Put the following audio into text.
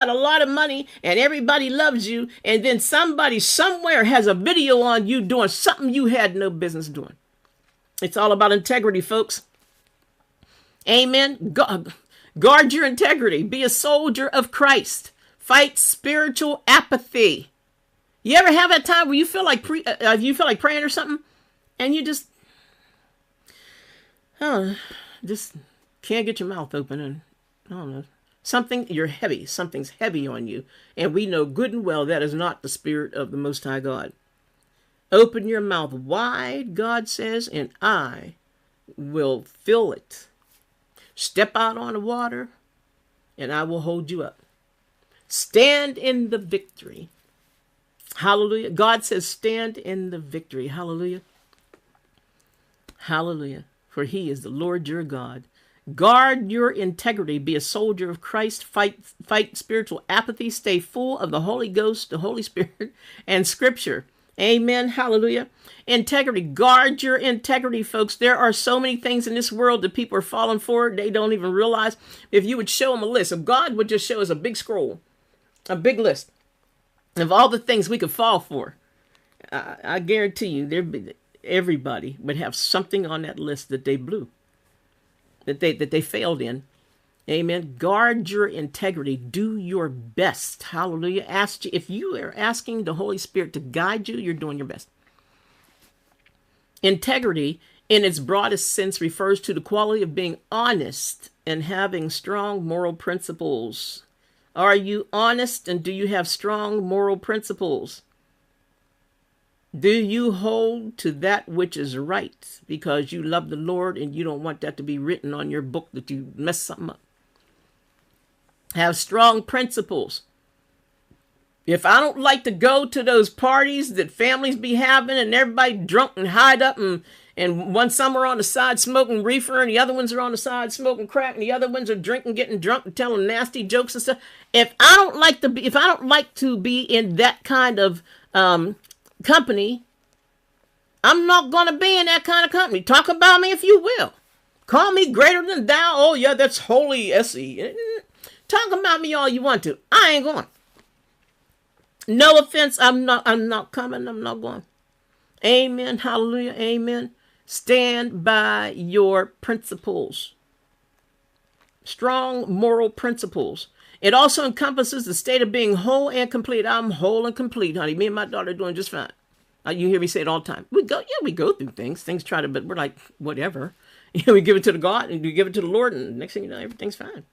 a lot of money and everybody loves you, and then somebody somewhere has a video on you doing something you had no business doing. It's all about integrity, folks. Amen. Guard your integrity. Be a soldier of Christ. Fight spiritual apathy. You ever have that time where you feel like praying or something, and you just can't get your mouth open, and I don't know. Something's heavy on you. And we know good and well that is not the Spirit of the Most High God. Open your mouth wide, God says, and I will fill it. Step out on the water, and I will hold you up. Stand in the victory. Hallelujah. God says, stand in the victory. Hallelujah. Hallelujah. For he is the Lord your God. Guard your integrity. Be a soldier of Christ. Fight spiritual apathy. Stay full of the Holy Ghost, the Holy Spirit, and Scripture. Amen. Hallelujah. Integrity. Guard your integrity, folks. There are so many things in this world that people are falling for. They don't even realize. If you would show them a list, if God would just show us a big scroll, a big list of all the things we could fall for, I guarantee you, everybody would have something on that list that they blew. That they failed in. Amen. Guard your integrity. Do your best. Hallelujah. If you are asking the Holy Spirit to guide you, you're doing your best. Integrity, in its broadest sense, refers to the quality of being honest and having strong moral principles. Are you honest, and do you have strong moral principles? Do you hold to that which is right because you love the Lord and you don't want that to be written on your book that you messed something up? Have strong principles. If I don't like to go to those parties that families be having and everybody drunk and hide up and some are on the side smoking reefer and the other ones are on the side smoking crack and the other ones are drinking, getting drunk and telling nasty jokes and stuff. If I don't like to be in that kind of company, I'm not going to be in that kind of company. Talk about me if you will. Call me greater than thou. Oh yeah, that's holy Essie. Talk about me all you want to. I ain't going. No offense. I'm not coming. I'm not going. Amen. Hallelujah. Amen. Stand by your principles. Strong moral principles. It also encompasses the state of being whole and complete. I'm whole and complete, honey. Me and my daughter are doing just fine. You hear me say it all the time. We go through things. Things but we're like, whatever. We give it to the God and we give it to the Lord, and next thing you know, everything's fine.